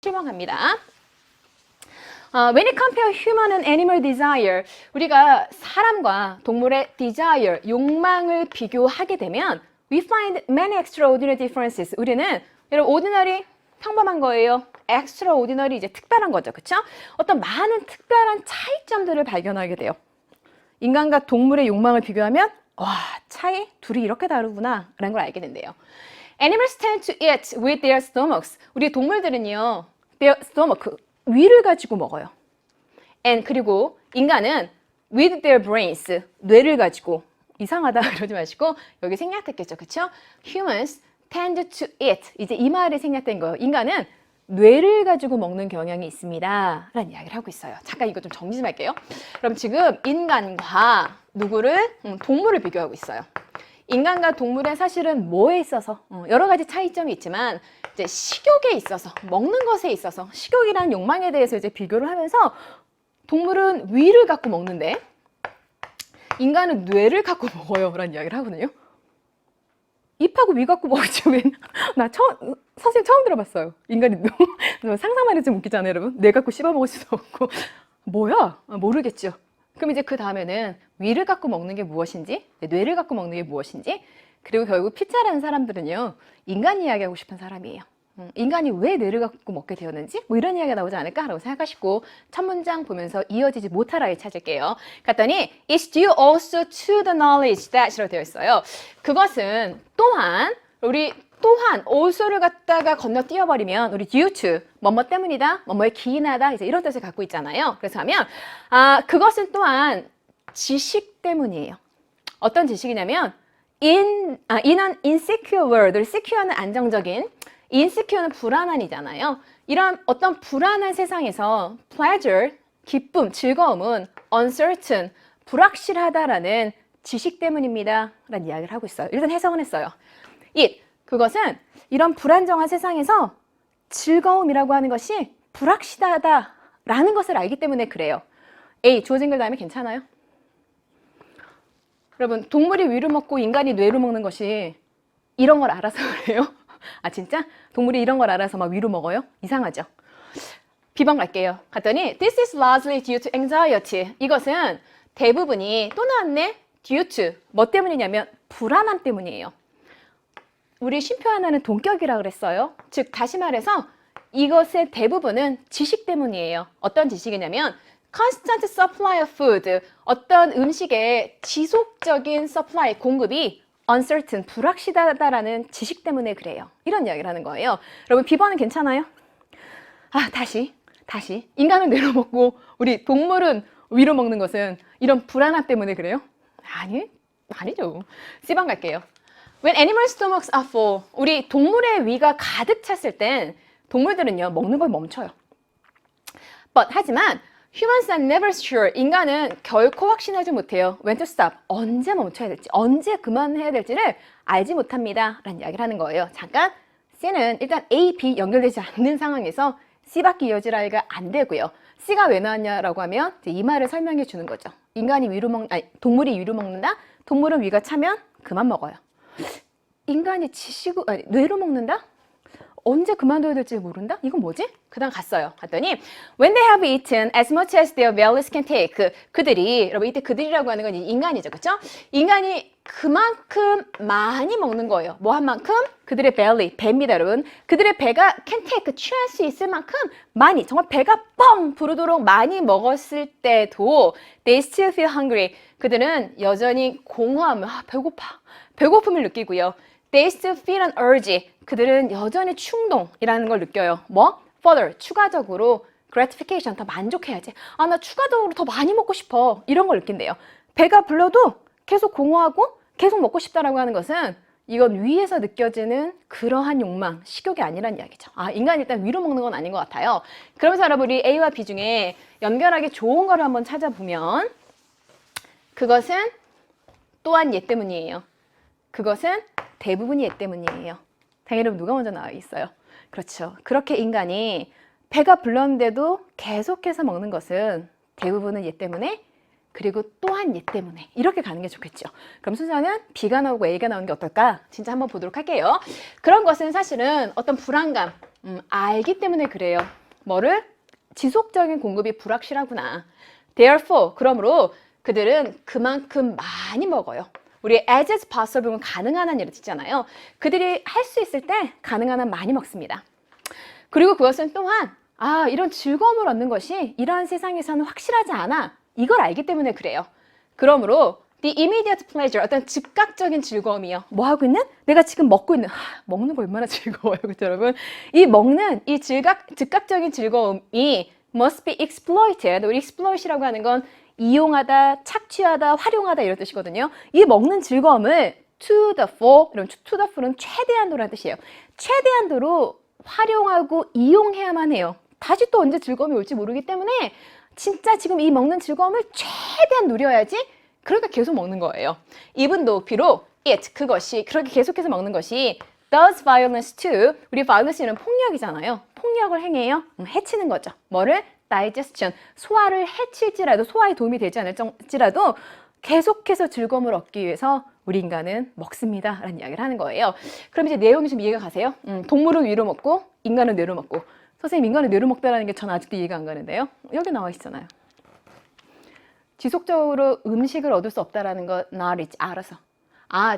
실망합니다. When it compare human and animal desire, 우리가 사람과 동물의 desire, 욕망을 비교하게 되면 we find many extraordinary differences. 우리는 여러분 ordinary 평범한 거예요. extraordinary 이제 특별한 거죠. 그렇죠? 어떤 많은 특별한 차이점들을 발견하게 돼요. 인간과 동물의 욕망을 비교하면 와, 차이 둘이 이렇게 다르구나 라는 걸 알게 된대요. Animals tend to eat with their stomachs. 우리 동물들은요, their stomach, 위를 가지고 먹어요. And 그리고 인간은 with their brains, 뇌를 가지고. 이상하다 그러지 마시고 여기 생략됐겠죠, 그렇죠? Humans tend to eat. 이제 이 말이 생략된 거예요. 인간은 뇌를 가지고 먹는 경향이 있습니다 라는 이야기를 하고 있어요. 잠깐 이거 좀 정리 좀 할게요. 그럼 지금 인간과 누구를? 동물을 비교하고 있어요. 인간과 동물의 사실은 뭐에 있어서 여러 가지 차이점이 있지만 이제 식욕에 있어서 먹는 것에 있어서 식욕이라는 욕망에 대해서 이제 비교를 하면서 동물은 위를 갖고 먹는데 인간은 뇌를 갖고 먹어요 라는 이야기를 하거든요. 입하고 위 갖고 먹지 왜? 나 선생님 처음 들어봤어요. 인간이 상상만 해도 좀 웃기잖아요 여러분. 뇌 갖고 씹어 먹을 수도 없고 뭐야? 모르겠죠. 그럼 이제 그 다음에는 위를 갖고 먹는 게 무엇인지, 뇌를 갖고 먹는 게 무엇인지, 그리고 결국 피자라는 사람들은요, 인간 이야기하고 싶은 사람이에요. 인간이 왜 뇌를 갖고 먹게 되었는지, 뭐 이런 이야기가 나오지 않을까라고 생각하시고 첫 문장 보면서 이어지지 못할 아이 찾을게요. 갔더니 It's due also to the knowledge that이라고 되어 있어요. 그것은 또한 also를 갖다가 건너뛰어버리면 우리 due to, 뭐뭐 때문이다, 뭐뭐에 기인하다, 이제 이런 뜻을 갖고 있잖아요. 그래서 하면 그것은 또한 지식 때문이에요. 어떤 지식이냐면 in an insecure world, secure는 안정적인, insecure는 불안한이잖아요. 이런 어떤 불안한 세상에서 pleasure, 기쁨, 즐거움은 uncertain, 불확실하다라는 지식 때문입니다 라는 이야기를 하고 있어요. 일단 해석은 했어요. 그것은 이런 불안정한 세상에서 즐거움이라고 하는 것이 불확실하다라는 것을 알기 때문에 그래요. A, 주어진 글 다음에 괜찮아요? 여러분, 동물이 위로 먹고 인간이 뇌로 먹는 것이 이런 걸 알아서 그래요? 아 진짜? 동물이 이런 걸 알아서 막 위로 먹어요? 이상하죠? B번 갈게요. 갔더니 This is largely due to anxiety. 이것은 대부분이 또 나왔네? due to. 뭐 때문이냐면 불안함 때문이에요. 우리 쉼표 하나는 동격이라고 그랬어요. 즉 다시 말해서 이것의 대부분은 지식 때문이에요. 어떤 지식이냐면 constant supply of food, 어떤 음식의 지속적인 supply, 공급이 uncertain, 불확실하다라는 지식 때문에 그래요. 이런 이야기를 하는 거예요. 여러분 B번은 괜찮아요? 다시. 인간은 뇌로 먹고 우리 동물은 위로 먹는 것은 이런 불안함 때문에 그래요? 아니죠. C번 갈게요. When animal stomachs are full, 우리 동물의 위가 가득 찼을 땐 동물들은요 먹는 걸 멈춰요. 하지만 humans are never sure. 인간은 결코 확신하지 못해요. When to stop. 언제 멈춰야 될지, 언제 그만해야 될지를 알지 못합니다 라는 이야기를 하는 거예요. 잠깐, C는 일단 A, B 연결되지 않는 상황에서 C밖에 이어질 아이가 안 되고요. C가 왜 나왔냐라고 하면 이 말을 설명해 주는 거죠. 동물이 위로 먹는다? 동물은 위가 차면 그만 먹어요. 인간이 뇌로 먹는다? 언제 그만둬야 될지 모른다? 이건 뭐지? 그 다음 갔더니 When they have eaten as much as their bellies can take, 그들이, 여러분 이때 그들이라고 하는 건 인간이죠, 그쵸? 인간이 그만큼 많이 먹는 거예요. 뭐 한 만큼? 그들의 belly, 배입니다 여러분. 그들의 배가 can take, 취할 수 있을 만큼 많이, 정말 배가 뻥 부르도록 많이 먹었을 때도 they still feel hungry. 그들은 여전히 공허함을, 배고픔을 느끼고요. They still feel an urge. 그들은 여전히 충동이라는 걸 느껴요. 뭐? Further, 추가적으로 gratification, 더 만족해야지. 나 추가적으로 더 많이 먹고 싶어. 이런 걸 느낀대요. 배가 불러도 계속 공허하고 계속 먹고 싶다라고 하는 것은 이건 위에서 느껴지는 그러한 욕망, 식욕이 아니란 이야기죠. 인간이 일단 위로 먹는 건 아닌 것 같아요. 그러면서 여러분이 A와 B 중에 연결하기 좋은 거를 한번 찾아보면 그것은 또한 얘 때문이에요. 그것은 대부분이 얘 때문이에요. 당연히 누가 먼저 나와 있어요? 그렇죠. 그렇게 인간이 배가 불렀는데도 계속해서 먹는 것은 대부분은 얘 때문에, 그리고 또한 얘 때문에, 이렇게 가는 게 좋겠죠. 그럼 순서는 B가 나오고 A가 나오는 게 어떨까? 진짜 한번 보도록 할게요. 그런 것은 사실은 어떤 불안감, 알기 때문에 그래요. 뭐를? 지속적인 공급이 불확실하구나. Therefore, 그러므로 그들은 그만큼 많이 먹어요. 우리 as is possible은 가능한 한 이렇게 있잖아요. 그들이 할 수 있을 때 가능한 한 많이 먹습니다. 그리고 그것은 또한 이런 즐거움을 얻는 것이 이러한 세상에서는 확실하지 않아. 이걸 알기 때문에 그래요. 그러므로 the immediate pleasure, 어떤 즉각적인 즐거움이요. 뭐 하고 있는? 내가 지금 먹고 있는, 먹는 거 얼마나 즐거워요. 그렇죠, 여러분? 이 먹는 이 즉각적인 즐거움이 must be exploited. 우리 exploit이라고 하는 건 이용하다, 착취하다, 활용하다 이런 뜻이거든요. 이 먹는 즐거움을 to the full, 이런 to the full은 최대한도라는 뜻이에요. 최대한도로 활용하고 이용해야만 해요. 다시 또 언제 즐거움이 올지 모르기 때문에 진짜 지금 이 먹는 즐거움을 최대한 누려야지. 그러니까 계속 먹는 거예요. even though 비록 it, 그것이 그렇게 계속해서 먹는 것이 does violence to, 우리 violence는 폭력이잖아요. 폭력을 행해요. 해치는 거죠. 뭐를? digestion, 소화를 해칠지라도, 소화에 도움이 되지 않을지라도 계속해서 즐거움을 얻기 위해서 우리 인간은 먹습니다 라는 이야기를 하는 거예요. 그럼 이제 내용이 좀 이해가 가세요? 동물은 위로 먹고 인간은 뇌로 먹고. 선생님, 인간은 뇌로 먹다라는 게 전 아직도 이해가 안 가는데요. 여기 나와 있잖아요. 지속적으로 음식을 얻을 수 없다라는 것, knowledge, 알아서.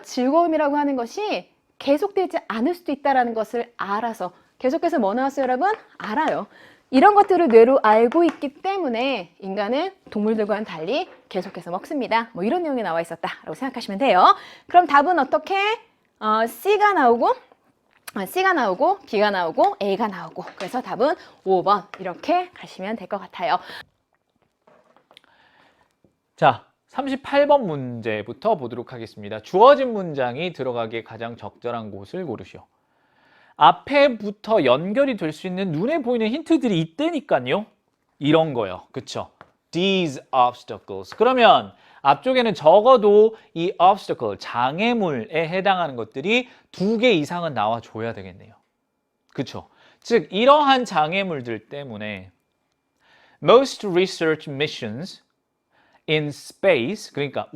즐거움이라고 하는 것이 계속되지 않을 수도 있다라는 것을 알아서. 계속해서 뭐 나왔어요, 여러분? 알아요. 이런 것들을 뇌로 알고 있기 때문에 인간은 동물들과는 달리 계속해서 먹습니다. 뭐 이런 내용이 나와 있었다라고 생각하시면 돼요. 그럼 답은 어떻게? C가 나오고 B가 나오고 A가 나오고. 그래서 답은 5번 이렇게 가시면 될 것 같아요. 자, 38번 문제부터 보도록 하겠습니다. 주어진 문장이 들어가기에 가장 적절한 곳을 고르시오. 앞에부터 연결이 될 수 있는 눈에 보이는 힌트들이 있다니까요. 이런 거요. 그쵸? These obstacles. 그러면 앞쪽에는 적어도 이 obstacle, 장애물에 해당하는 것들이 2개 이상은 나와줘야 되겠네요. 그쵸? 즉, 이러한 장애물들 때문에 most research missions in space, 그러니까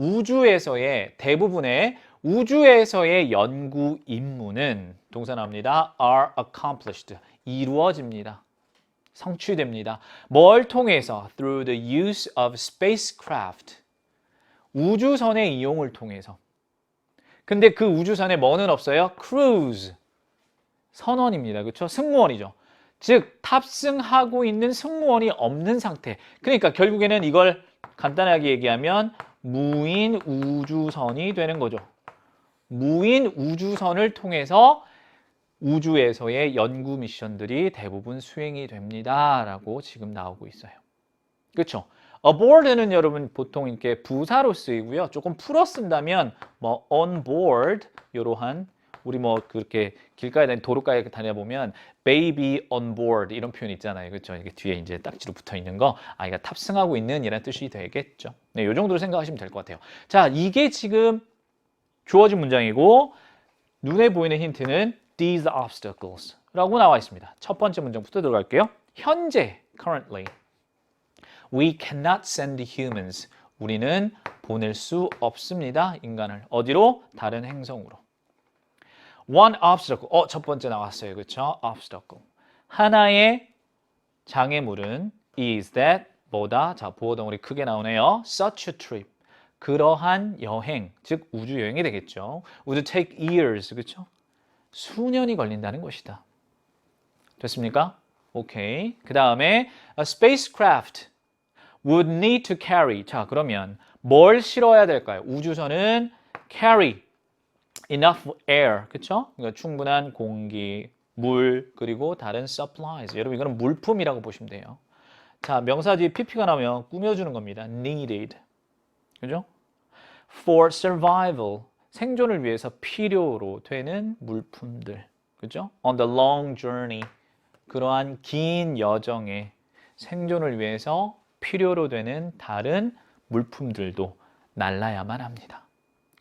우주에서의 연구 임무는 동사 나옵니다. are accomplished, 이루어집니다. 성취됩니다. 뭘 통해서? through the use of spacecraft, 우주선의 이용을 통해서. 근데 그 우주선에 뭐는 없어요? cruise, 선원입니다. 그렇죠? 승무원이죠. 즉 탑승하고 있는 승무원이 없는 상태. 그러니까 결국에는 이걸 간단하게 얘기하면 무인 우주선이 되는 거죠. 무인 우주선을 통해서 우주에서의 연구 미션들이 대부분 수행이 됩니다 라고 지금 나오고 있어요. 그렇죠? aboard는 여러분 보통 이렇게 부사로 쓰이고요. 조금 풀어 쓴다면 뭐 on board, 이러한 우리 뭐 그렇게 길가에 도로가에 다녀보면 baby on board 이런 표현 있잖아요. 그렇죠? 이게 뒤에 이제 딱지로 붙어 있는 거, 아이가 탑승하고 있는 이라는 뜻이 되겠죠. 네, 이 정도로 생각하시면 될 것 같아요. 자, 이게 지금 주어진 문장이고 눈에 보이는 힌트는 these obstacles 라고 나와 있습니다. 첫 번째 문장부터 들어갈게요. 현재, currently, we cannot send humans. 우리는 보낼 수 없습니다. 인간을. 어디로? 다른 행성으로. One obstacle. 첫 번째 나왔어요. 그렇죠? obstacle. 하나의 장애물은 is that 뭐다? 자, 보호 덩어리 크게 나오네요. such a trip. 그러한 여행, 즉 우주 여행이 되겠죠. would take years. 그렇죠? 수년이 걸린다는 것이다. 됐습니까? 오케이. 그다음에 a spacecraft would need to carry. 자, 그러면 뭘 실어야 될까요? 우주선은 carry enough air, 그렇죠? 그러니까 충분한 공기, 물, 그리고 다른 supplies. 여러분 이거는 물품이라고 보시면 돼요. 자, 명사 뒤에 pp가 나오면 꾸며주는 겁니다. needed, 그죠? for survival, 생존을 위해서 필요로 되는 물품들, 그죠? on the long journey, 그러한 긴 여정에 생존을 위해서 필요로 되는 다른 물품들도 날라야만 합니다.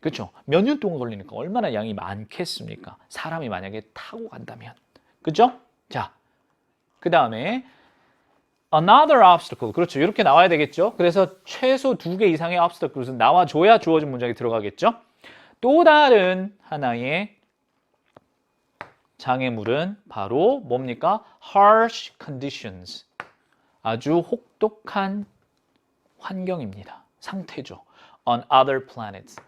그렇죠? 몇 년 동안 걸리니까 얼마나 양이 많겠습니까? 사람이 만약에 타고 간다면. 그렇죠? 자, 그 다음에 another obstacle. 그렇죠. 이렇게 나와야 되겠죠? 그래서 최소 2개 이상의 obstacles은 나와줘야 주어진 문장이 들어가겠죠? 또 다른 하나의 장애물은 바로 뭡니까? harsh conditions. 아주 혹독한 환경입니다. 상태죠. on other planets.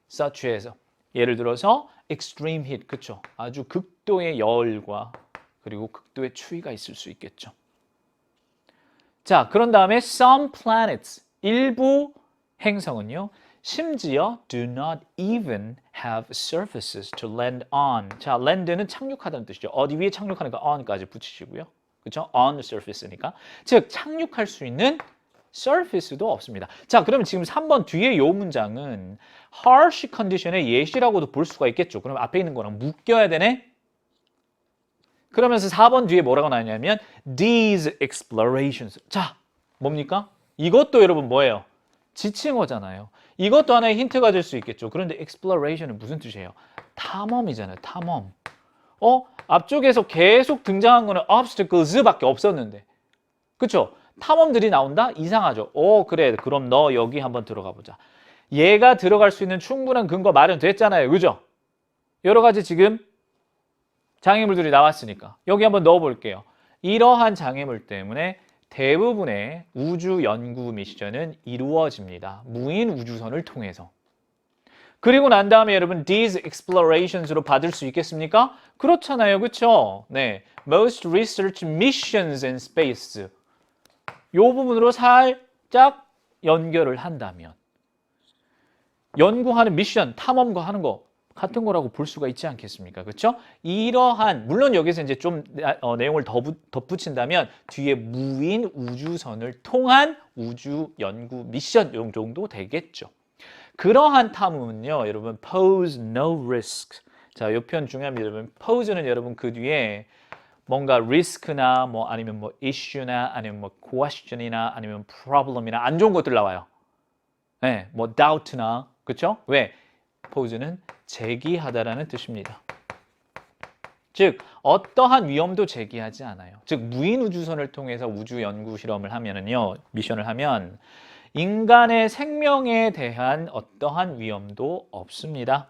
such as 예를 들어서 extreme heat. 그쵸? 아주 극도의 열과 그리고 극도의 추위가 있을 수 있겠죠. 자, 그런 다음에 some planets. 일부 행성은요. 심지어 do not even have surfaces to land on. 자, land는 착륙하다는 뜻이죠. 어디 위에 착륙하니까 on까지 붙이시고요. 그렇죠? on the surface니까. 즉, 착륙할 수 있는 surface도 없습니다. 자, 그러면 지금 3번 뒤에 이 문장은 harsh condition의 예시라고도 볼 수가 있겠죠. 그럼 앞에 있는 거랑 묶여야 되네? 그러면서 4번 뒤에 뭐라고 나왔냐면 these explorations. 자, 뭡니까? 이것도 여러분 뭐예요? 지칭어잖아요. 이것도 하나의 힌트가 될 수 있겠죠. 그런데 exploration은 무슨 뜻이에요? 탐험이잖아요. 탐험. 앞쪽에서 계속 등장한 거는 obstacles밖에 없었는데. 그렇죠? 탐험들이 나온다? 이상하죠. 그래. 그럼 너 여기 한번 들어가 보자. 얘가 들어갈 수 있는 충분한 근거 마련됐잖아요. 그죠? 여러 가지 지금 장애물들이 나왔으니까 여기 한번 넣어볼게요. 이러한 장애물 때문에 대부분의 우주 연구 미션은 이루어집니다. 무인 우주선을 통해서. 그리고 난 다음에 여러분 these explorations로 받을 수 있겠습니까? 그렇잖아요. 그렇죠? 네. Most research missions in space. 이 부분으로 살짝 연결을 한다면 연구하는 미션, 탐험과 하는 거 같은 거라고 볼 수가 있지 않겠습니까? 그렇죠? 이러한 물론 여기서 이제 좀 내용을 덧붙인다면 뒤에 무인 우주선을 통한 우주 연구 미션 이 정도 되겠죠. 그러한 탐험은요, 여러분 pose no risk. 자, 이 표현 중요합니다, 여러분. pose는 여러분 그 뒤에 뭔가 risk나 뭐 아니면 뭐 issue나 아니면 뭐 question이나 아니면 problem이나 안 좋은 것들 나와요. 네, 뭐 doubt나 그렇죠? 왜? pose는 제기하다라는 뜻입니다. 즉 어떠한 위험도 제기하지 않아요. 즉 무인 우주선을 통해서 우주 연구 실험을 하면은요, 미션을 하면 인간의 생명에 대한 어떠한 위험도 없습니다.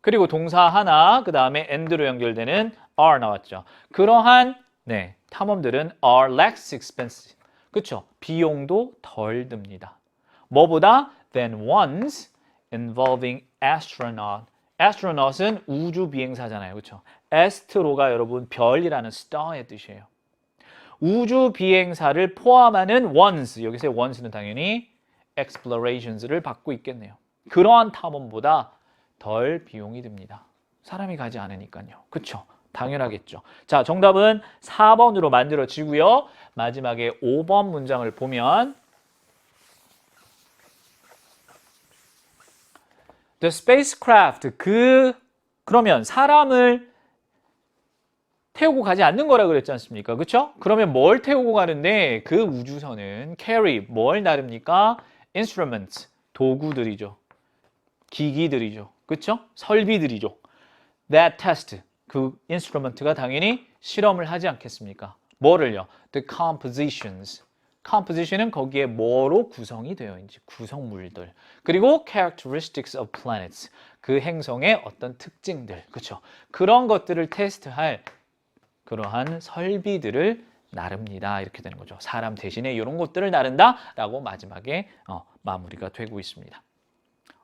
그리고 동사 하나, 그 다음에 and로 연결되는 are 나왔죠. 그러한 탐험들은 are less expensive. 그렇죠? 비용도 덜 듭니다. 뭐보다 than ones involving astronaut. astronaut은 우주 비행사잖아요. 그렇죠? astro가 여러분 별이라는 star의 뜻이에요. 우주 비행사를 포함하는 ones, 여기서 ones는 당연히 explorations를 받고 있겠네요. 그러한 탐험보다 덜 비용이 듭니다. 사람이 가지 않으니까요. 그렇죠? 당연하겠죠. 자, 정답은 4번으로 만들어지고요. 마지막에 5번 문장을 보면 The spacecraft, 그러면 사람을 태우고 가지 않는 거라 그랬지 않습니까? 그렇죠? 그러면 뭘 태우고 가는데 그 우주선은 carry, 뭘 나릅니까? instruments, 도구들이죠. 기기들이죠. 그렇죠? 설비들이죠. That test, 그 instrument가 당연히 실험을 하지 않겠습니까? 뭐를요? The compositions. composition은 거기에 뭐로 구성이 되어 있는지, 구성물들. 그리고 characteristics of planets, 그 행성의 어떤 특징들. 그렇죠? 그런 것들을 테스트할 그러한 설비들을 나릅니다. 이렇게 되는 거죠. 사람 대신에 이런 것들을 나른다라고 마지막에 마무리가 되고 있습니다.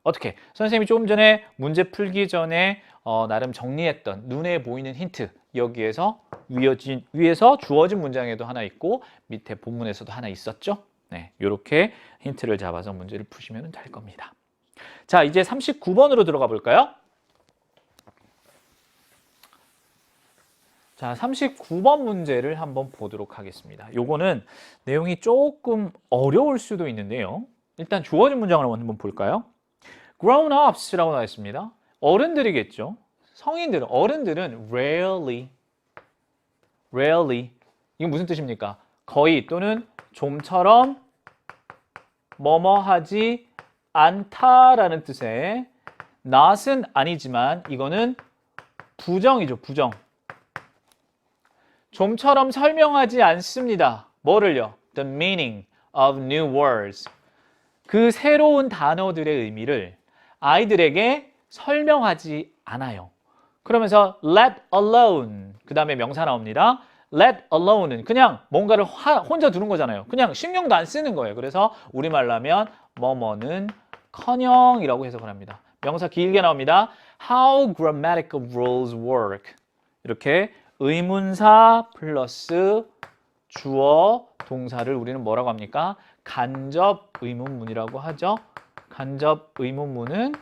어떻게? 선생님이 조금 전에 문제 풀기 전에 나름 정리했던 눈에 보이는 힌트, 여기에서 위에서 주어진 문장에도 하나 있고 밑에 본문에서도 하나 있었죠? 네, 이렇게 힌트를 잡아서 문제를 푸시면 될 겁니다. 자, 이제 39번으로 들어가 볼까요? 자, 39번 문제를 한번 보도록 하겠습니다. 요거는 내용이 조금 어려울 수도 있는데요. 일단 주어진 문장을 한번 볼까요? grown-ups라고 나와 있습니다. 어른들이겠죠. 성인들은, 어른들은 rarely. 이건 무슨 뜻입니까? 거의 또는 좀처럼 뭐뭐 하지 않다라는 뜻의 not은 아니지만 이거는 부정이죠, 부정. 좀처럼 설명하지 않습니다. 뭐를요? The meaning of new words. 그 새로운 단어들의 의미를 아이들에게 설명하지 않아요. 그러면서 let alone 그 다음에 명사 나옵니다. let alone은 그냥 뭔가를 혼자 두는 거잖아요. 그냥 신경도 안 쓰는 거예요. 그래서 우리말로 하면 뭐뭐는 커녕이라고 해석을 합니다. 명사 길게 나옵니다. How grammatical rules work. 이렇게 의문사 플러스 주어 동사를 우리는 뭐라고 합니까? 간접 의문문이라고 하죠. 간접 의문문은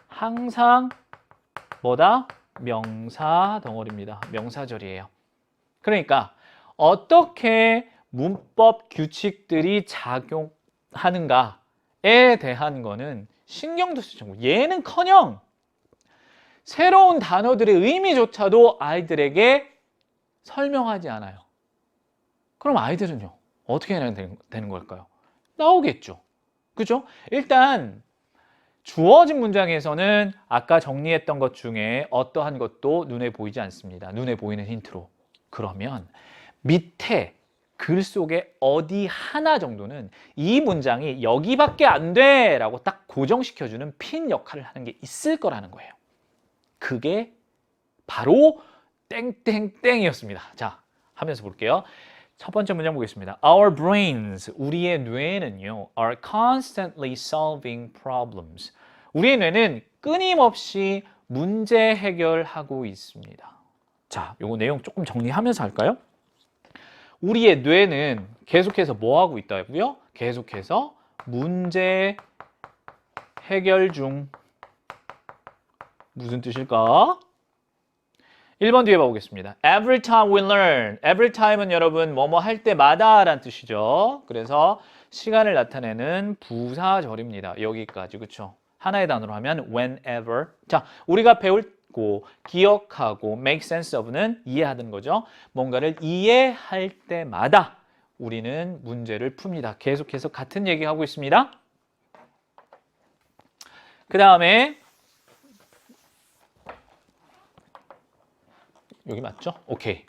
항상 뭐다? 명사 덩어리입니다. 명사절이에요. 그러니까 어떻게 문법 규칙들이 작용하는가에 대한 거는 신경도 쓰지 않고 얘는커녕 새로운 단어들의 의미조차도 아이들에게 설명하지 않아요. 그럼 아이들은요? 어떻게 해야 되는 걸까요? 나오겠죠. 그죠? 일단 주어진 문장에서는 아까 정리했던 것 중에 어떠한 것도 눈에 보이지 않습니다. 눈에 보이는 힌트로. 그러면 밑에 글 속에 어디 하나 정도는 이 문장이 여기밖에 안 돼! 라고 딱 고정시켜주는 핀 역할을 하는 게 있을 거라는 거예요. 그게 바로 땡땡땡이었습니다. 자, 하면서 볼게요. 첫 번째 문장 보겠습니다. Our brains, 우리의 뇌는요, are constantly solving problems. 우리의 뇌는 끊임없이 문제 해결하고 있습니다. 자, 요거 내용 조금 정리하면서 할까요? 우리의 뇌는 계속해서 뭐 하고 있다고요? 계속해서 문제 해결 중. 무슨 뜻일까? 1번 뒤에 봐보겠습니다. Every time we learn. Every time은 여러분 뭐뭐 할 때마다 라는 뜻이죠. 그래서 시간을 나타내는 부사절입니다. 여기까지 그렇죠? 하나의 단어로 하면 whenever. 자, 우리가 배우고 기억하고 make sense of는 이해하는 거죠. 뭔가를 이해할 때마다 우리는 문제를 풉니다. 계속해서 같은 얘기하고 있습니다. 그 다음에 여기 맞죠? 오케이.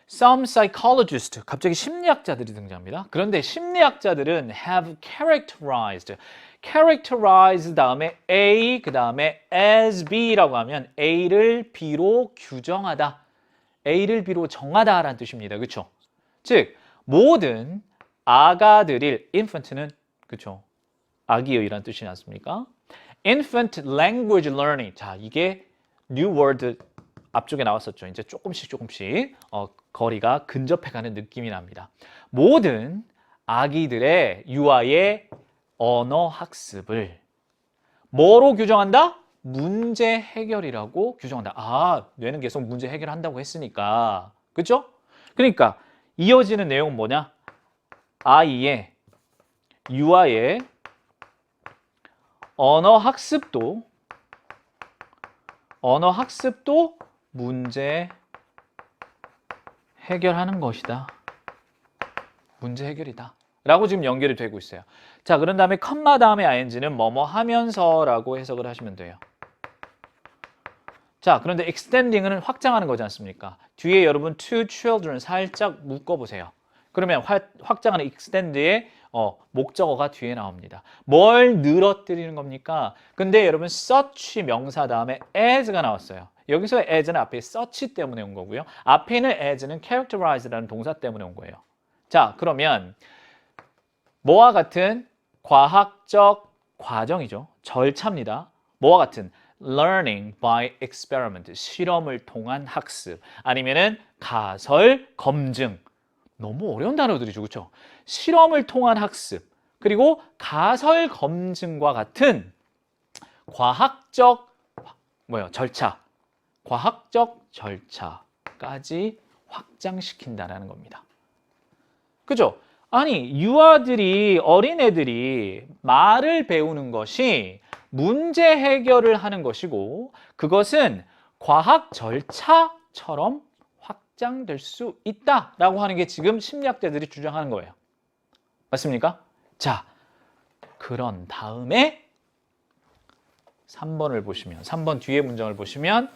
Some psychologists, 갑자기 심리학자들이 등장합니다. 그런데 심리학자들은 have characterized 다음에 A, 그 다음에 as B라고 하면 A를 B로 규정하다, A를 B로 정하다라는 뜻입니다. 그렇죠? 즉, 모든 아가들일, infant는 그렇죠? 아기의라는 뜻이지 않습니까? Infant language learning. 자, 이게 new word 앞쪽에 나왔었죠. 이제 조금씩 거리가 근접해가는 느낌이 납니다. 모든 아기들의 유아의 언어 학습을 뭐로 규정한다? 문제 해결이라고 규정한다. 아, 뇌는 계속 문제 해결한다고 했으니까. 그렇죠? 그러니까 이어지는 내용은 뭐냐? 아이의 유아의 언어 학습도 문제 해결하는 것이다. 문제 해결이다. 라고 지금 연결이 되고 있어요. 자, 그런 다음에 컴마 다음에 ing는 뭐뭐 하면서 라고 해석을 하시면 돼요. 자, 그런데 extending은 확장하는 거지 않습니까? 뒤에 여러분 to children 살짝 묶어보세요. 그러면 확장하는 extend의 목적어가 뒤에 나옵니다. 뭘 늘어뜨리는 겁니까? 근데 여러분 such 명사 다음에 as가 나왔어요. 여기서 as는 앞에 such 때문에 온 거고요. 앞에 있는 as는 characterize라는 동사 때문에 온 거예요. 자, 그러면 뭐와 같은 과학적 과정이죠. 절차입니다. 뭐와 같은 learning by experiment, 실험을 통한 학습, 아니면은 가설 검증. 너무 어려운 단어들이죠. 그렇죠? 실험을 통한 학습, 그리고 가설 검증과 같은 과학적 절차까지 확장시킨다는 겁니다. 그죠? 아니, 유아들이, 어린애들이 말을 배우는 것이 문제 해결을 하는 것이고, 그것은 과학 절차처럼 확장될 수 있다라고 하는 게 지금 심리학자들이 주장하는 거예요. 맞습니까? 자, 그런 다음에 3번을 보시면, 3번 뒤에 문장을 보시면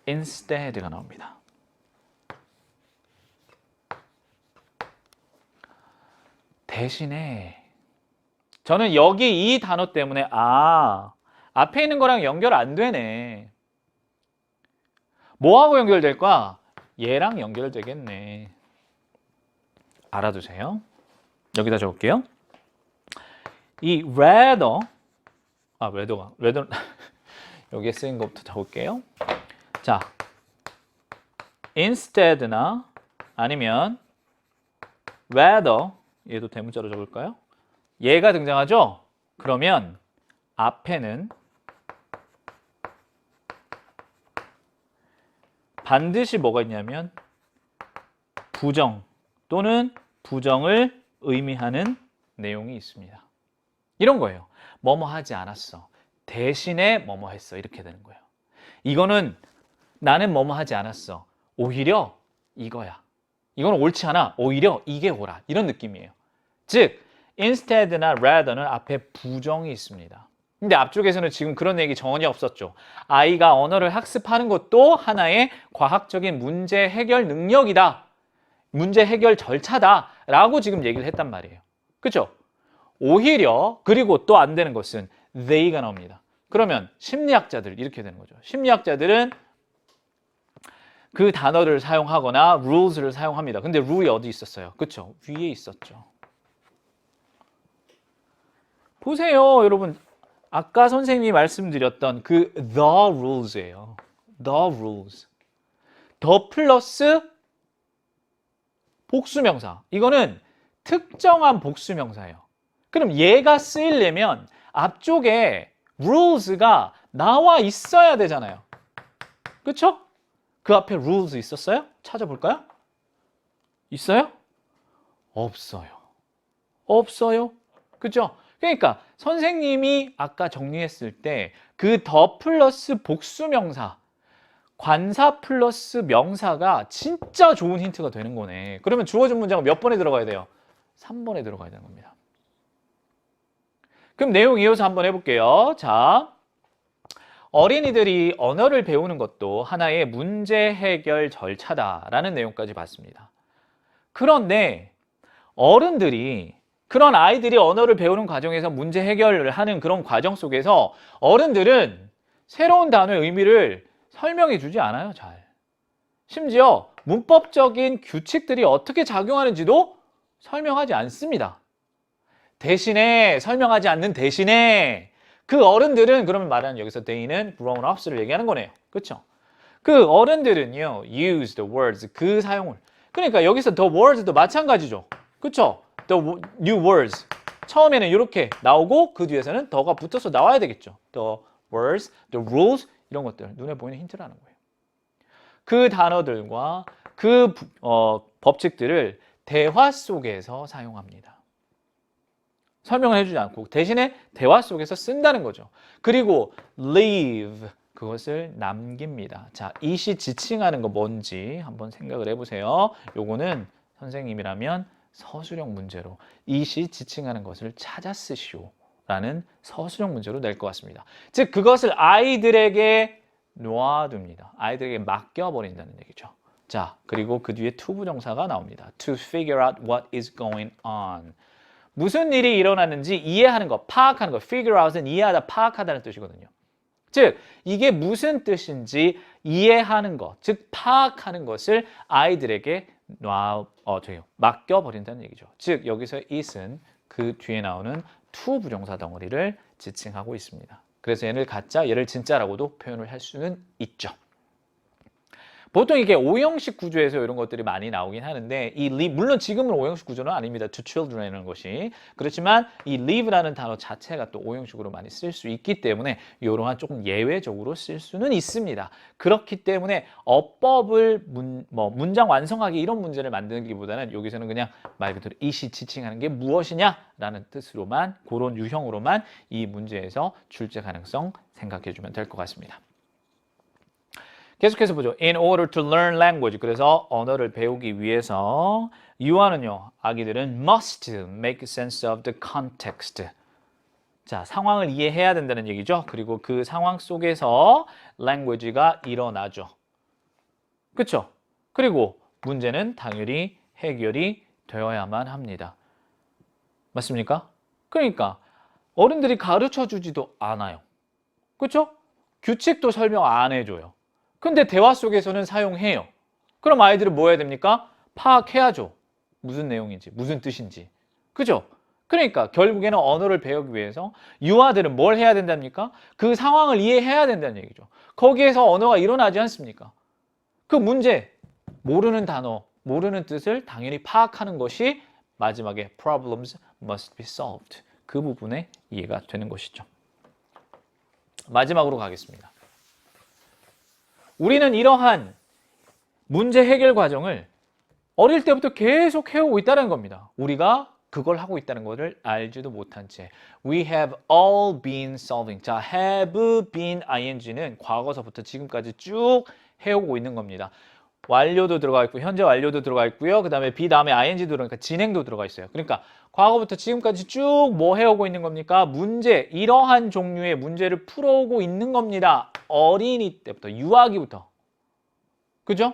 instead가 나옵니다. 대신에 저는 여기 이 단어 때문에 앞에 있는 거랑 연결 안 되네. 뭐하고 연결될까? 얘랑 연결되겠네. 알아두세요. 여기다 적을게요. 이 rather, rather 여기에 쓰인 것부터 적을게요. 자, instead나 아니면 rather, 얘도 대문자로 적을까요? 얘가 등장하죠? 그러면 앞에는 반드시 뭐가 있냐면 부정 또는 부정을 의미하는 내용이 있습니다. 이런 거예요. 뭐뭐 하지 않았어. 대신에 뭐뭐 했어. 이렇게 되는 거예요. 이거는 나는 뭐뭐 하지 않았어. 오히려 이거야. 이거는 옳지 않아. 오히려 이게 옳아. 이런 느낌이에요. 즉, instead나 rather는 앞에 부정이 있습니다. 근데 앞쪽에서는 지금 그런 얘기 전혀 없었죠. 아이가 언어를 학습하는 것도 하나의 과학적인 문제 해결 능력이다. 문제 해결 절차다. 라고 지금 얘기를 했단 말이에요. 그렇죠? 오히려 그리고 또 안 되는 것은 they가 나옵니다. 그러면 심리학자들 이렇게 되는 거죠. 심리학자들은 그 단어를 사용하거나 rules를 사용합니다. 근데 룰이 어디 있었어요? 그렇죠? 위에 있었죠. 보세요, 여러분. 아까 선생님이 말씀드렸던 그 the rules예요. the rules. 더 플러스 복수명사. 이거는 특정한 복수명사예요. 그럼 얘가 쓰이려면 앞쪽에 rules가 나와 있어야 되잖아요. 그렇죠? 그 앞에 rules 있었어요? 찾아볼까요? 있어요? 없어요. 없어요. 그렇죠? 그러니까 선생님이 아까 정리했을 때 그 더 플러스 복수명사, 관사 플러스 명사가 진짜 좋은 힌트가 되는 거네. 그러면 주어진 문장은 몇 번에 들어가야 돼요? 3번에 들어가야 되는 겁니다. 그럼 내용 이어서 한번 해볼게요. 자, 어린이들이 언어를 배우는 것도 하나의 문제 해결 절차다라는 내용까지 봤습니다. 그런데 어른들이 그런 아이들이 언어를 배우는 과정에서 문제 해결을 하는 그런 과정 속에서 어른들은 새로운 단어의 의미를 설명해 주지 않아요, 잘. 심지어 문법적인 규칙들이 어떻게 작용하는지도 설명하지 않습니다. 대신에 설명하지 않는 대신에 그 어른들은 그러면 말하는 여기서 they는 grown-ups를 얘기하는 거네요. 그렇죠? 그 어른들은요, use the words, 그 사용을. 그러니까 여기서 the words도 마찬가지죠. 그렇죠? the new words. 처음에는 이렇게 나오고 그 뒤에서는 더가 붙어서 나와야 되겠죠. the words, the rules 이런 것들 눈에 보이는 힌트라는 거예요. 그 단어들과 그 법칙들을 대화 속에서 사용합니다. 설명을 해주지 않고 대신에 대화 속에서 쓴다는 거죠. 그리고 leave, 그것을 남깁니다. 자, 이시 지칭하는 거 뭔지 한번 생각을 해보세요. 요거는 선생님이라면 서술형 문제로 이시 지칭하는 것을 찾아 쓰시오 라는 서술형 문제로 낼 것 같습니다. 즉 그것을 아이들에게 놔둡니다. 아이들에게 맡겨버린다는 얘기죠. 자, 그리고 그 뒤에 to 부정사가 나옵니다. To figure out what is going on. 무슨 일이 일어났는지 이해하는 것, 파악하는 것. figure out은 이해하다, 파악하다는 뜻이거든요. 즉 이게 무슨 뜻인지 이해하는 것, 즉 파악하는 것을 아이들에게 맡겨버린다는 얘기죠. 즉 여기서 it은 그 뒤에 나오는 to 부정사 덩어리를 지칭하고 있습니다. 그래서 얘를 가짜, 얘를 진짜라고도 표현을 할 수는 있죠. 보통 이게 오형식 구조에서 이런 것들이 많이 나오긴 하는데 물론 지금은 오형식 구조는 아닙니다. to children이라는 것이. 그렇지만 이 live라는 단어 자체가 또 오형식으로 많이 쓸 수 있기 때문에 이러한 조금 예외적으로 쓸 수는 있습니다. 그렇기 때문에 어법을 문장 완성하기 이런 문제를 만드기보다는 여기서는 그냥 말 그대로 이시 지칭하는 게 무엇이냐라는 뜻으로만 그런 유형으로만 이 문제에서 출제 가능성 생각해 주면 될 것 같습니다. 계속해서 보죠. In order to learn language. 그래서 언어를 배우기 위해서 유아는요, 아기들은 must make sense of the context. 자, 상황을 이해해야 된다는 얘기죠. 그리고 그 상황 속에서 language가 일어나죠. 그렇죠? 그리고 문제는 당연히 해결이 되어야만 합니다. 맞습니까? 그러니까 어른들이 가르쳐 주지도 않아요. 그렇죠? 규칙도 설명 안 해줘요. 근데 대화 속에서는 사용해요. 그럼 아이들은 뭐 해야 됩니까? 파악해야죠. 무슨 내용인지, 무슨 뜻인지. 그죠? 그러니까 결국에는 언어를 배우기 위해서 유아들은 뭘 해야 된답니까? 그 상황을 이해해야 된다는 얘기죠. 거기에서 언어가 일어나지 않습니까? 그 문제, 모르는 단어, 모르는 뜻을 당연히 파악하는 것이 마지막에 problems must be solved. 그 부분에 이해가 되는 것이죠. 마지막으로 가겠습니다. 우리는 이러한 문제 해결 과정을 어릴 때부터 계속 해오고 있다는 겁니다. 우리가 그걸 하고 있다는 것을 알지도 못한 채 We have all been solving. 자, have been ing는 과거서부터 지금까지 쭉 해오고 있는 겁니다. 완료도 들어가 있고 현재 완료도 들어가 있고요. 그 다음에 be 다음에 ing도 들어가니까 진행도 들어가 있어요. 그러니까 과거부터 지금까지 쭉 뭐 해오고 있는 겁니까? 문제, 이러한 종류의 문제를 풀어오고 있는 겁니다. 어린이 때부터, 유아기부터. 그죠?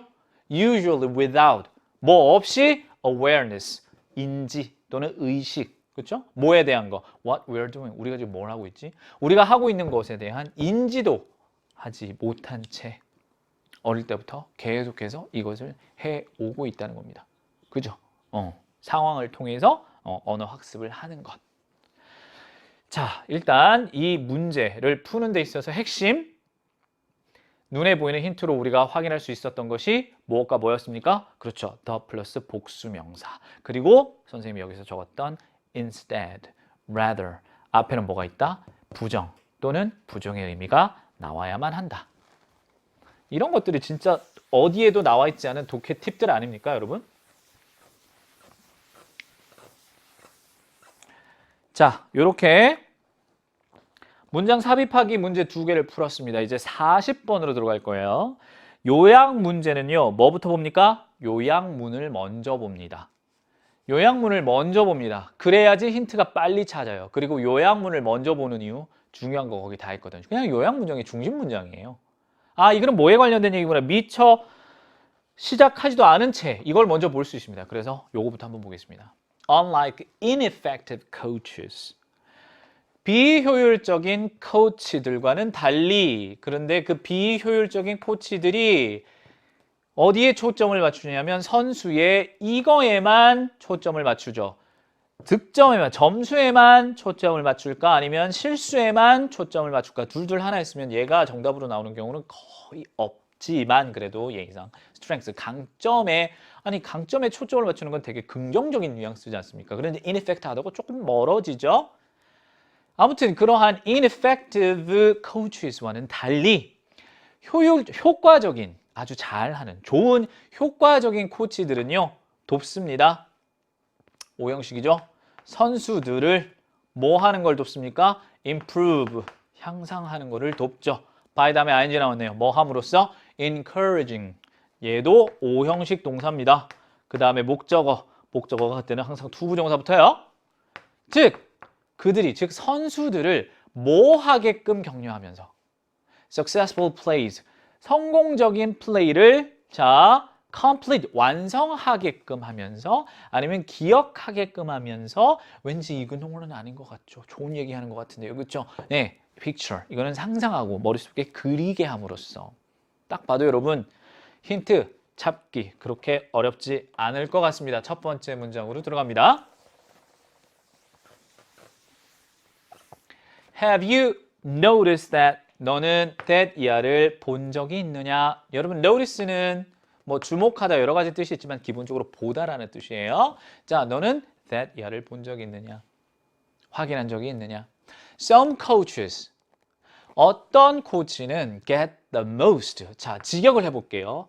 Usually without, 뭐 없이 awareness, 인지 또는 의식. 그렇죠? 뭐에 대한 거, what we're doing, 우리가 지금 뭘 하고 있지? 우리가 하고 있는 것에 대한 인지도 하지 못한 채 어릴 때부터 계속해서 이것을 해오고 있다는 겁니다. 그죠? 상황을 통해서 언어 학습을 하는 것. 자, 일단 이 문제를 푸는 데 있어서 핵심, 눈에 보이는 힌트로 우리가 확인할 수 있었던 것이 무엇과 뭐였습니까? 그렇죠. the 플러스 복수명사. 그리고 선생님이 여기서 적었던 instead, rather. 앞에는 뭐가 있다? 부정 또는 부정의 의미가 나와야만 한다. 이런 것들이 진짜 어디에도 나와 있지 않은 독해 팁들 아닙니까, 여러분? 자, 이렇게 문장 삽입하기 문제 2개를 풀었습니다. 이제 40번으로 들어갈 거예요. 요약 문제는요, 뭐부터 봅니까? 요약문을 먼저 봅니다. 요약문을 먼저 봅니다. 그래야지 힌트가 빨리 찾아요. 그리고 요약문을 먼저 보는 이유, 중요한 거 거기 다 있거든요. 그냥 요약 문장이 중심 문장이에요. 아, 이거는 뭐에 관련된 얘기구나. 미처 시작하지도 않은 채 이걸 먼저 볼 수 있습니다. 그래서 요거부터 한번 보겠습니다. Unlike ineffective coaches. 비효율적인 코치들과는 달리, 그런데 그 비효율적인 코치들이 어디에 초점을 맞추냐면 선수의 이거에만 초점을 맞추죠. 득점에만, 점수에만 초점을 맞출까 아니면 실수에만 초점을 맞출까, 둘 하나였으면 얘가 정답으로 나오는 경우는 거의 없지만 그래도 예의상 스트렝스, 강점에 초점을 맞추는 건 되게 긍정적인 뉘앙스지 않습니까? 그런데 ineffective하다고 조금 멀어지죠. 아무튼 그러한 ineffective coaches와는 달리 효과적인, 아주 잘하는, 좋은 효과적인 코치들은요, 돕습니다. 5형식이죠. 선수들을 뭐 하는 걸 돕습니까? improve, 향상하는 거를 돕죠. by 다음에 ing 나왔네요. 뭐 함으로써? encouraging. 얘도 5형식 동사입니다. 그 다음에 목적어가 그때는 항상 투부정사부터요. 즉 선수들을 뭐 하게끔 격려하면서 successful plays, 성공적인 플레이를 complete, 완성하게끔 하면서 아니면 기억하게끔 하면서 왠지 이 근동은 아닌 것 같죠. 좋은 얘기하는 것 같은데요. 그렇죠? 네, picture. 이거는 상상하고 머릿속에 그리게 함으로써 딱 봐도 여러분 힌트 찾기 그렇게 어렵지 않을 것 같습니다. 첫 번째 문장으로 들어갑니다. Have you noticed that? 너는 that 이하를 본 적이 있느냐? 여러분, notice는 뭐 주목하다 여러 가지 뜻이 있지만 기본적으로 보다라는 뜻이에요. 자, 너는 that 이하를 본 적이 있느냐? 확인한 적이 있느냐? Some coaches, 어떤 코치는 get the most. 자, 직역을 해볼게요.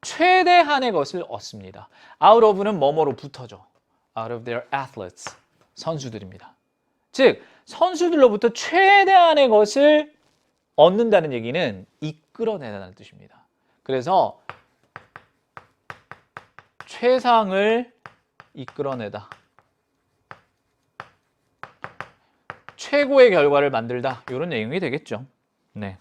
최대한의 것을 얻습니다. out of는 뭐뭐로 붙어죠. out of their athletes, 선수들입니다. 즉, 선수들로부터 최대한의 것을 얻는다는 얘기는 이끌어내다는 뜻입니다. 그래서 최상을 이끌어내다, 최고의 결과를 만들다, 이런 내용이 되겠죠. 네,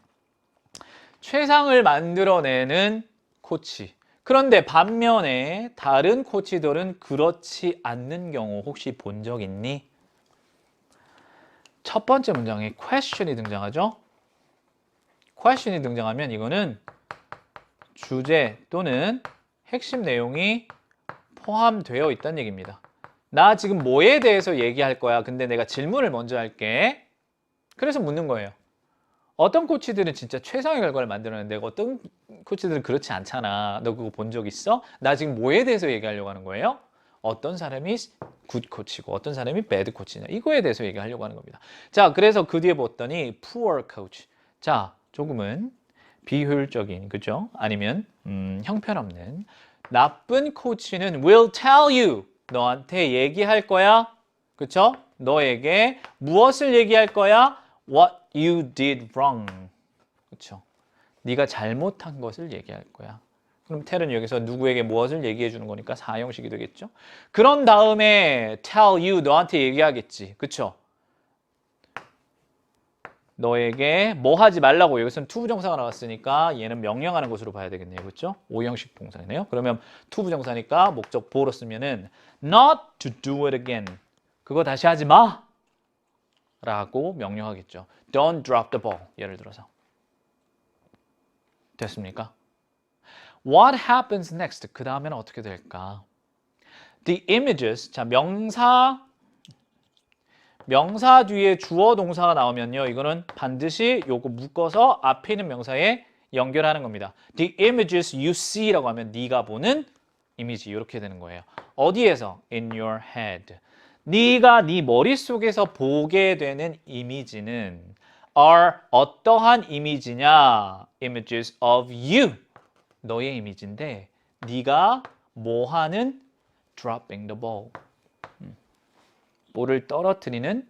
최상을 만들어내는 코치. 그런데 반면에 다른 코치들은 그렇지 않는 경우 혹시 본 적 있니? 첫 번째 문장에 question이 등장하죠. question이 등장하면 이거는 주제 또는 핵심 내용이 포함되어 있다는 얘기입니다. 나 지금 뭐에 대해서 얘기할 거야. 근데 내가 질문을 먼저 할게. 그래서 묻는 거예요. 어떤 코치들은 진짜 최상의 결과를 만들어내는데 어떤 코치들은 그렇지 않잖아. 너 그거 본 적 있어? 나 지금 뭐에 대해서 얘기하려고 하는 거예요? 어떤 사람이 굿 코치고 어떤 사람이 배드 코치냐. 이거에 대해서 얘기하려고 하는 겁니다. 자, 그래서 그 뒤에 봤더니 poor coach. 자, 조금은 비효율적인, 그죠? 아니면 형편없는 나쁜 코치는 will tell you. 너한테 얘기할 거야. 그쵸? 너에게 무엇을 얘기할 거야? What you did wrong. 그쵸? 네가 잘못한 것을 얘기할 거야. 그럼 tell은 여기서 누구에게 무엇을 얘기해 주는 거니까 사형식이 되겠죠? 그런 다음에 tell you, 너한테 얘기하겠지. 그쵸? 너에게 뭐 하지 말라고. 여기서는 투부정사가 나왔으니까 얘는 명령하는 것으로 봐야 되겠네요. 그렇죠? 오형식 동사네요. 그러면 투부정사니까 목적 보로 쓰면은 not to do it again. 그거 다시 하지 마. 라고 명령하겠죠. Don't drop the ball. 예를 들어서. 됐습니까? What happens next? 그 다음에는 어떻게 될까? The images. 자, 명사 뒤에 주어 동사가 나오면요. 이거는 반드시 요거 묶어서 앞에 있는 명사에 연결하는 겁니다. The images you see라고 하면 네가 보는 이미지 이렇게 되는 거예요. 어디에서? In your head. 네가 네 머릿속에서 보게 되는 이미지는 are 어떠한 이미지냐? Images of you. 너의 이미지인데 네가 뭐 하는? Dropping the ball. 볼을 떨어뜨리는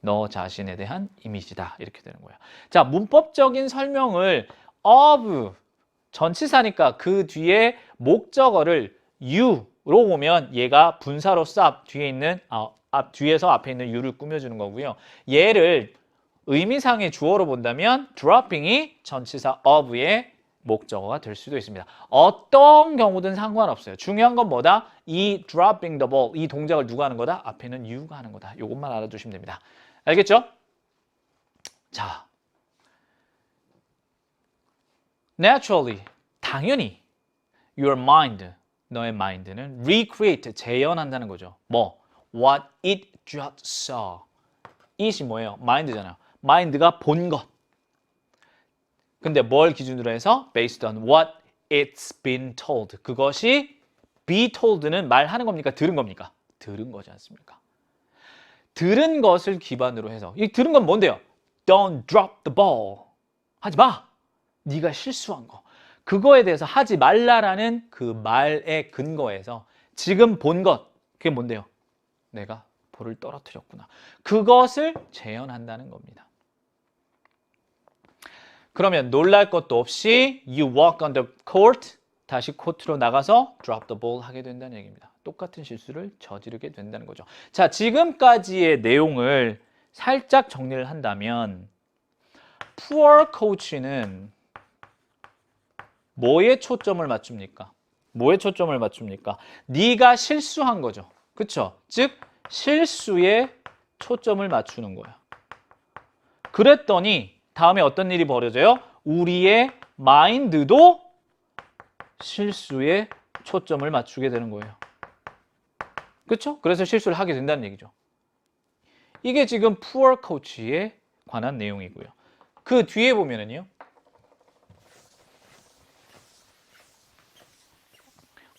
너 자신에 대한 이미지다. 이렇게 되는 거예요. 자, 문법적인 설명을 of 전치사니까 그 뒤에 목적어를 you로 오면 얘가 분사로서 뒤에서 앞에 있는 you를 꾸며주는 거고요. 얘를 의미상의 주어로 본다면 dropping이 전치사 of의 목적어가 될 수도 있습니다. 어떤 경우든 상관없어요. 중요한 건 뭐다? 이 dropping the ball, 이 동작을 누가 하는 거다? 앞에는 you가 하는 거다. 이것만 알아두시면 됩니다. 알겠죠? 자, naturally, 당연히 your mind, 너의 mind는 recreate, 재현한다는 거죠. 뭐? What it just saw. it이 뭐예요? mind잖아요. mind가 본 것. 근데 뭘 기준으로 해서? Based on what it's been told. 그것이 be told는 말하는 겁니까? 들은 겁니까? 들은 거지 않습니까? 들은 것을 기반으로 해서 이 들은 건 뭔데요? Don't drop the ball. 하지 마. 네가 실수한 거. 그거에 대해서 하지 말라라는 그 말의 근거에서 지금 본 것. 그게 뭔데요? 내가 볼을 떨어뜨렸구나. 그것을 재현한다는 겁니다. 그러면 놀랄 것도 없이 you walk on the court, 다시 코트로 나가서 drop the ball 하게 된다는 얘기입니다. 똑같은 실수를 저지르게 된다는 거죠. 자, 지금까지의 내용을 살짝 정리를 한다면 poor coach는 뭐에 초점을 맞춥니까? 뭐에 초점을 맞춥니까? 네가 실수한 거죠. 그렇죠? 즉 실수에 초점을 맞추는 거야. 그랬더니 다음에 어떤 일이 벌어져요? 우리의 마인드도 실수에 초점을 맞추게 되는 거예요. 그렇죠? 그래서 실수를 하게 된다는 얘기죠. 이게 지금 poor coach에 관한 내용이고요. 그 뒤에 보면은요.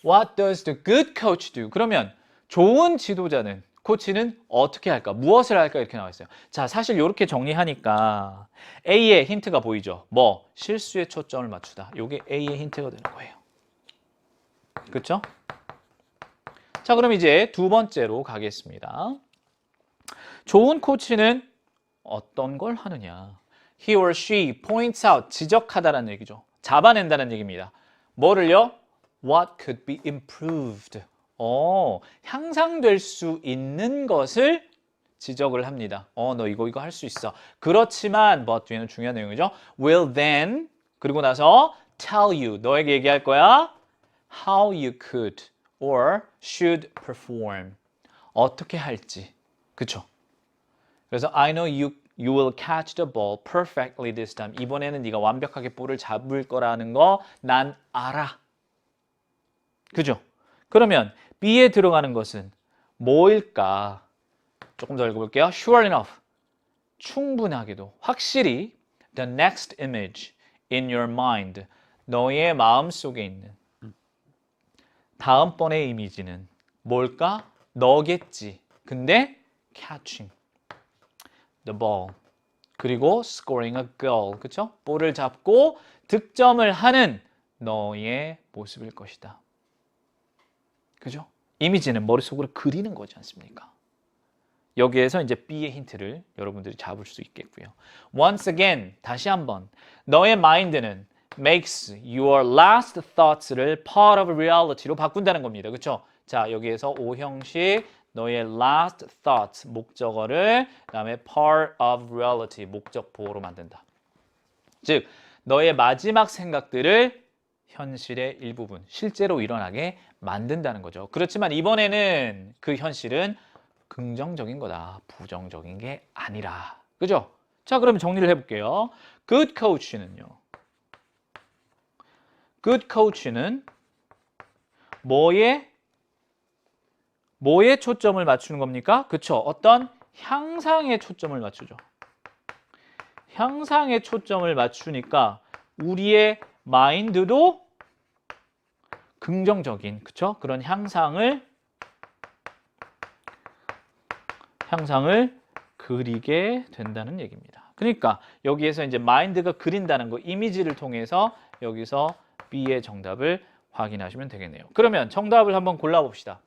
What does the good coach do? 그러면 좋은 지도자는 코치는 어떻게 할까? 무엇을 할까? 이렇게 나와 있어요. 자, 사실 이렇게 정리하니까 A의 힌트가 보이죠? 뭐? 실수에 초점을 맞추다. 이게 A의 힌트가 되는 거예요. 그렇죠? 자, 그럼 이제 두 번째로 가겠습니다. 좋은 코치는 어떤 걸 하느냐? He or she points out, 지적하다라는 얘기죠. 잡아낸다는 얘기입니다. 뭐를요? What could be improved? 향상될 수 있는 것을 지적을 합니다. 너 이거 할 수 있어. 그렇지만 but 뒤에는 중요한 내용이죠. Will then 그리고 나서 tell you 너에게 얘기할 거야. How you could or should perform 어떻게 할지. 그쵸? 그래서 I know You will catch the ball perfectly this time. 이번에는 네가 완벽하게 볼을 잡을 거라는 거 난 알아. 그죠? 그러면 B에 들어가는 것은 뭐일까? 조금 더 읽어볼게요. Sure enough. 충분하게도, 확실히 the next image in your mind. 너의 마음속에 있는 다음번의 이미지는 뭘까? 너겠지. 근데 catching the ball. 그리고 scoring a goal. 그쵸? 볼을 잡고 득점을 하는 너의 모습일 것이다. 그죠? 이미지는 머릿속으로 그리는 거지 않습니까? 여기에서 이제 B의 힌트를 여러분들이 잡을 수 있겠고요. Once again, 다시 한번 너의 마인드는 makes your last thoughts를 part of reality로 바꾼다는 겁니다. 그렇죠? 자, 여기에서 오형식 너의 last thoughts 목적어를 그다음에 part of reality 목적 보호로 만든다. 즉, 너의 마지막 생각들을 현실의 일부분, 실제로 일어나게 만든다는 거죠. 그렇지만 이번에는 그 현실은 긍정적인 거다. 부정적인 게 아니라. 그죠? 자, 그럼 정리를 해볼게요. Good coach는요. Good coach는 뭐에 초점을 맞추는 겁니까? 그쵸? 어떤 향상에 초점을 맞추죠. 향상에 초점을 맞추니까 우리의 마인드도 긍정적인, 그쵸? 그런 향상을 그리게 된다는 얘기입니다. 그러니까 여기에서 이제 마인드가 그린다는 거, 이미지를 통해서 여기서 B의 정답을 확인하시면 되겠네요. 그러면 정답을 한번 골라봅시다.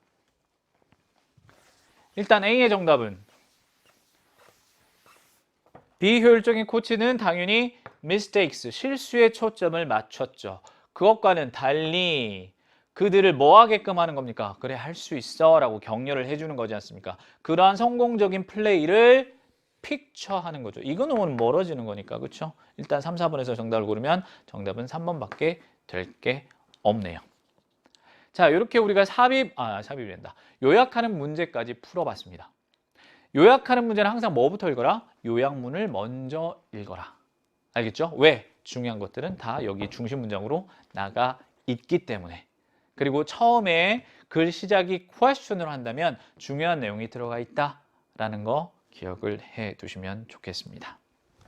일단 A의 정답은 비효율적인 코치는 당연히 mistakes, 실수에 초점을 맞췄죠. 그것과는 달리 그들을 뭐 하게끔 하는 겁니까? 그래, 할 수 있어 라고 격려를 해주는 거지 않습니까? 그러한 성공적인 플레이를 픽처하는 거죠. 이건 너무 멀어지는 거니까, 그렇죠? 일단 3, 4번에서 정답을 고르면 정답은 3번밖에 될 게 없네요. 자, 이렇게 우리가 삽입이란다. 요약하는 문제까지 풀어봤습니다. 요약하는 문제는 항상 뭐부터 읽어라? 요약문을 먼저 읽어라. 알겠죠? 왜? 중요한 것들은 다 여기 중심 문장으로 나가 있기 때문에. 그리고 처음에 글 시작이 question으로 한다면 중요한 내용이 들어가 있다라는 거 기억을 해 두시면 좋겠습니다.